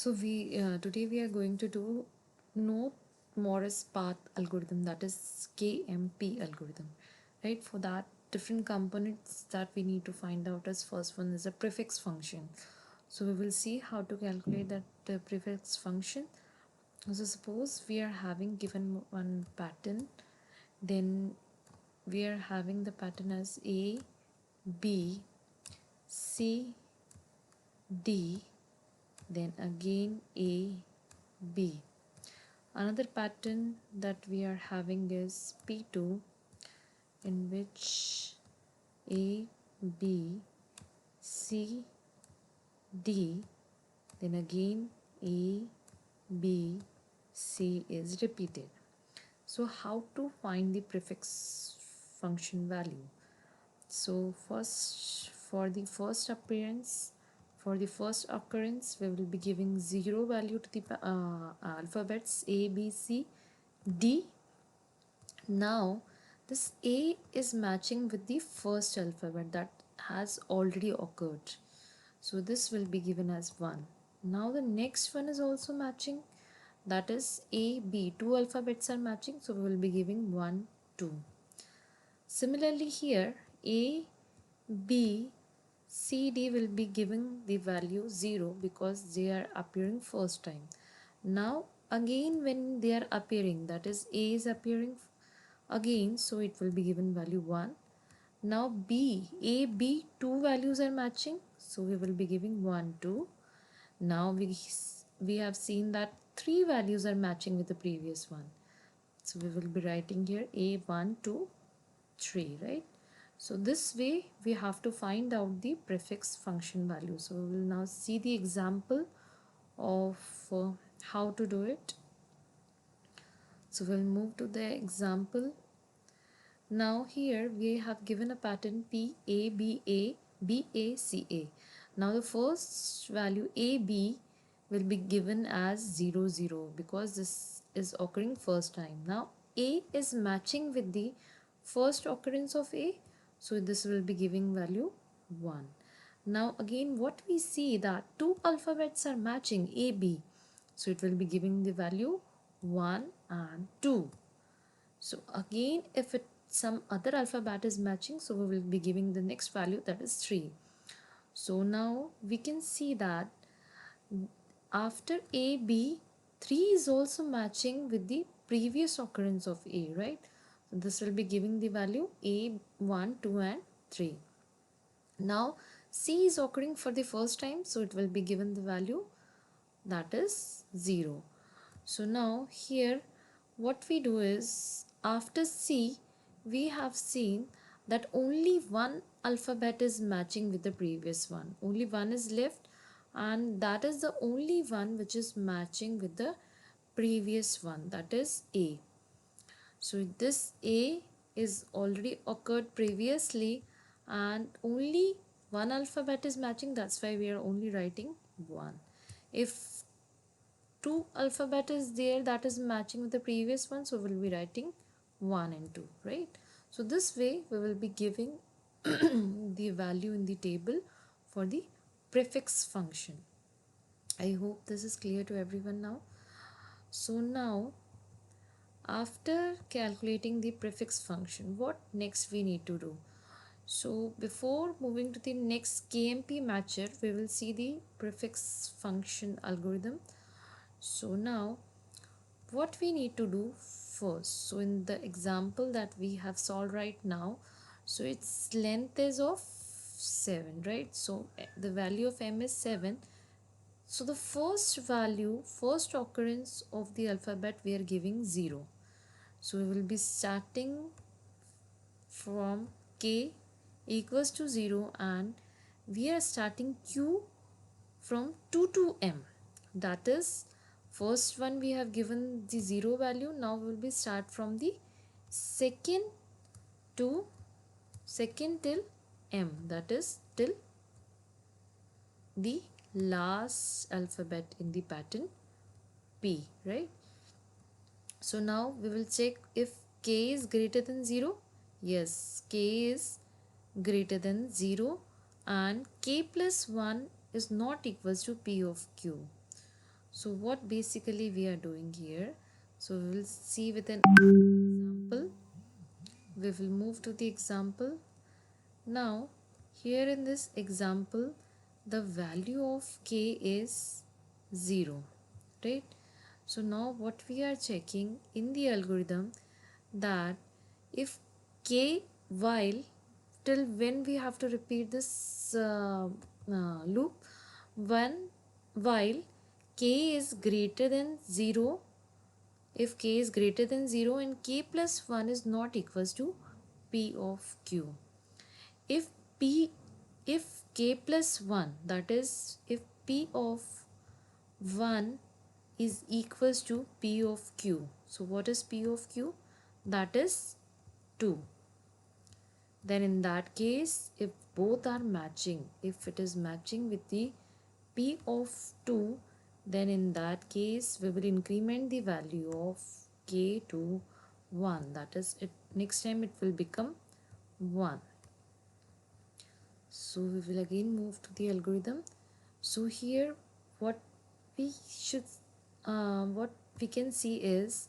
So today we are going to do Knuth-Morris-Pratt algorithm, that is KMP algorithm, right? For that, different components that we need to find out as first one is a prefix function. So we will see how to calculate that prefix function. So suppose we are having given one pattern, then we are having the pattern as A, B, C, D, then again A, B. Another pattern that we are having is P2, in which A, B, C, D, then again A, B, C is repeated. So how to find the prefix function value? So first, for the first appearance, for the first occurrence, we will be giving 0 value to the alphabets A, B, C, D. Now this A is matching with the first alphabet that has already occurred. So this will be given as 1. Now the next one is also matching, that is A, B. Two alphabets are matching, so we will be giving 1, 2. Similarly here A, B, C, D will be giving the value 0 because they are appearing first time. Now again when they are appearing, that is A is appearing again, so it will be given value 1. Now B, A, B, two values are matching, so we will be giving 1, 2. Now we have seen that three values are matching with the previous one, so we will be writing here A, 1, 2, 3, right? So this way we have to find out the prefix function value. So we will now see the example of how to do it. So we'll move to the example. Now here we have given a pattern P, A, B, A, B, A, C, A. Now the first value A, B will be given as 0, 0 because this is occurring first time. Now A is matching with the first occurrence of A, so this will be giving value 1. Now again what we see that two alphabets are matching A, B, so it will be giving the value 1 and 2. So again if some other alphabet is matching, so we will be giving the next value, that is 3. So now we can see that after A, B, 3 is also matching with the previous occurrence of A, right? So this will be giving the value A, 1, 2 and 3. Now C is occurring for the first time, so it will be given the value, that is 0. So now here what we do is, after C we have seen that only one alphabet is matching with the previous one. Only one is left, and that is the only one which is matching with the previous one, that is A. So this A is already occurred previously and only one alphabet is matching, that's why we are only writing 1. If two alphabet is there that is matching with the previous one, so we'll be writing 1 and 2, right? So this way we will be giving the value in the table for the prefix function. I hope this is clear to everyone now. So now after calculating the prefix function, what next we need to do? So before moving to the next KMP matcher, we will see the prefix function algorithm. So now what we need to do first, so in the example that we have solved right now, so its length is of 7, right? So the value of m is 7. So the first value, first occurrence of the alphabet, we are giving 0. So we will be starting from K equals to 0 and we are starting Q from 2 to M. That is, first one we have given the 0 value. Now we will be start from the second till M, that is till the last alphabet in the pattern P, right? So now we will check if K is greater than 0. Yes, K is greater than 0 and K plus 1 is not equals to P of Q. So what basically we are doing here, so we will see with an example. We will move to the example. Now here in this example, the value of k is 0, right? So now what we are checking in the algorithm, that if k, while, till when we have to repeat this loop, when, while k is greater than 0, if k is greater than 0 and k plus 1 is not equals to p of q. If p, if k plus 1, that is if p of 1 is equals to p of q, so what is p of q? That is 2. Then in that case, if both are matching, if it is matching with the p of 2, then in that case we will increment the value of k to 1, that is it, next time it will become 1. So we will again move to the algorithm. So here what we should what we can see is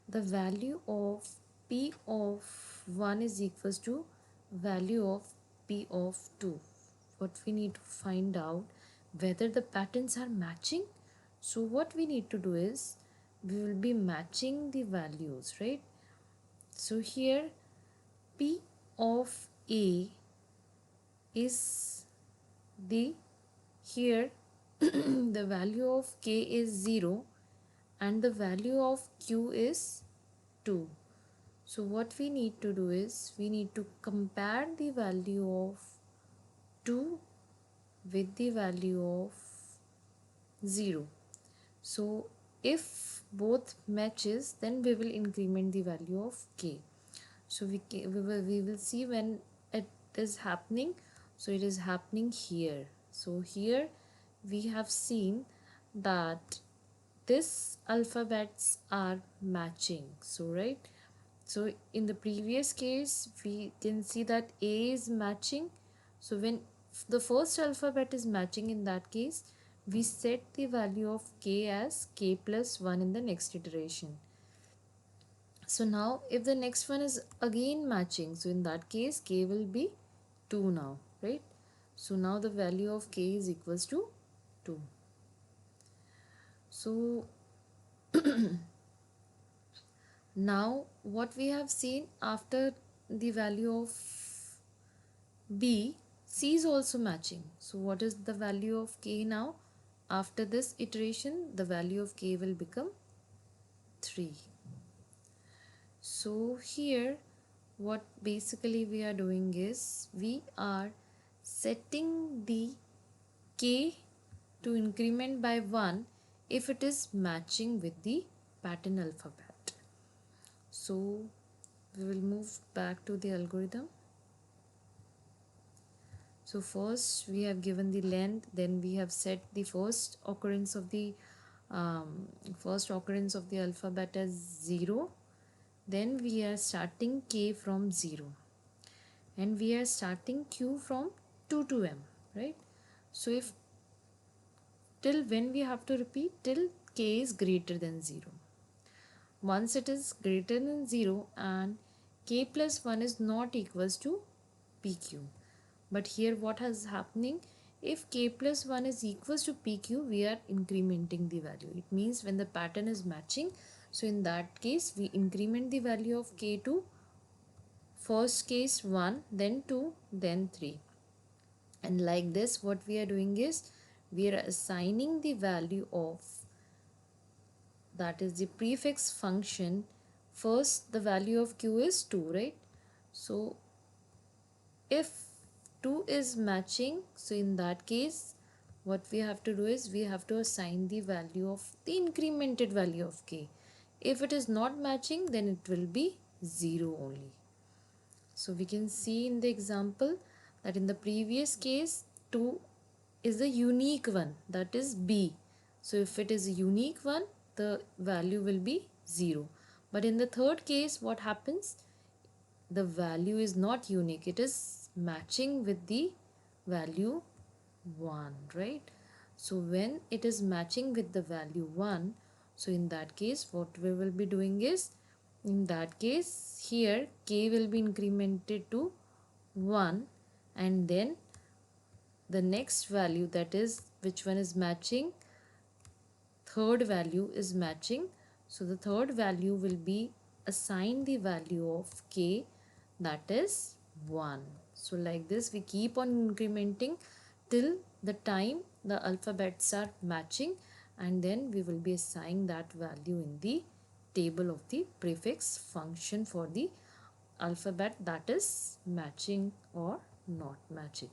the value of p of 1 is equals to value of p of 2. What we need to find out whether the patterns are matching. So what we need to do is we will be matching the values, right? So here p of a is the, here the value of k is 0 and the value of q is 2. So what we need to do is we need to compare the value of 2 with the value of 0. So if both matches, then we will increment the value of k. So we will see when it is happening. So it is happening here. So here we have seen that this alphabets are matching. So right, so in the previous case we can see that a is matching. So when the first alphabet is matching, in that case we set the value of k as k plus 1 in the next iteration. So now if the next one is again matching, so in that case k will be 2 now, right? So now the value of k is equals to 2. So now what we have seen, after the value of b, c is also matching. So what is the value of k now? After this iteration, the value of k will become 3. So here what basically we are doing is we are setting the k to increment by 1 if it is matching with the pattern alphabet. So we will move back to the algorithm. So first we have given the length, then we have set the first occurrence of the alphabet as 0. Then we are starting k from 0 and we are starting q from 2 to m, right? So if till when we have to repeat, till k is greater than 0. Once it is greater than 0 and k plus 1 is not equals to pq. But here what is happening, if k plus 1 is equals to pq, we are incrementing the value. It means when the pattern is matching, so in that case we increment the value of k to first case 1, then 2, then 3. And like this what we are doing is we are assigning the value of, that is the prefix function. First the value of q is 2, right? So if 2 is matching, so in that case what we have to do is we have to assign the value of the incremented value of k. If it is not matching, then it will be 0 only. So we can see in the example that in the previous case 2 is the unique one, that is b. So if it is a unique one, the value will be 0. But in the third case what happens, the value is not unique, it is matching with the value 1, right? So when it is matching with the value 1, so in that case what we will be doing is, in that case here k will be incremented to 1, and then the next value, that is which one is matching, third value is matching. So the third value will be assigned the value of k, that is 1. So like this we keep on incrementing till the time the alphabets are matching, and then we will be assigning that value in the table of the prefix function for the alphabet that is matching or not matching.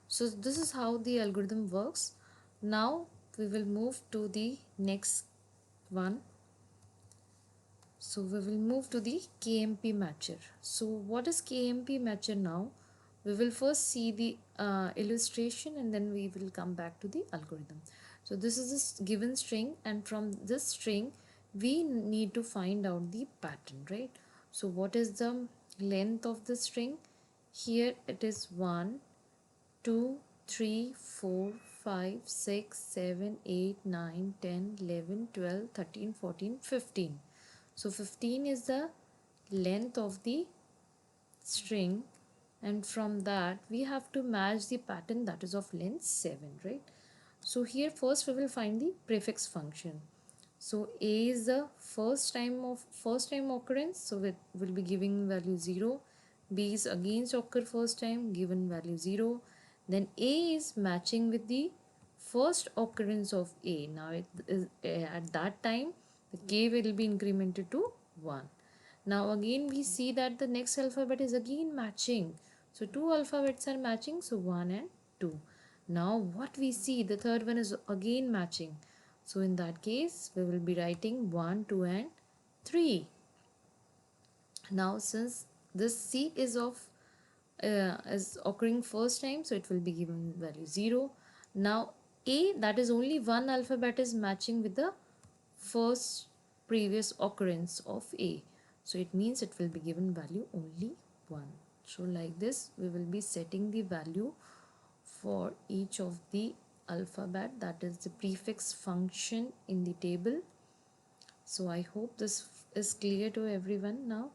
So this is how the algorithm works. Now we will move to the next one. So we will move to the KMP matcher. So what is KMP matcher now? We will first see the illustration, and then we will come back to the algorithm. So this is a given string, and from this string we need to find out the pattern, right? So what is the length of the string? Here it is 1, 2, 3, 4, 5, 6, 7, 8, 9, 10, 11, 12, 13, 14, 15. So 15 is the length of the string, and from that we have to match the pattern that is of length 7, right? So here first we will find the prefix function. So a is the first time occurrence, so it will be giving value 0. B is again occur first time, given value 0. Then a is matching with the first occurrence of a. Now it is at that time the k will be incremented to 1. Now again we see that the next alphabet is again matching. So two alphabets are matching, so 1 and 2. Now what we see, the third one is again matching. So in that case we will be writing 1, 2 and 3. Now since this C is occurring first time, so it will be given value 0. Now A, that is only one alphabet is matching with the first previous occurrence of A. So it means it will be given value only 1. So like this we will be setting the value for each of the alphabet, that is the prefix function in the table. So I hope this is clear to everyone now.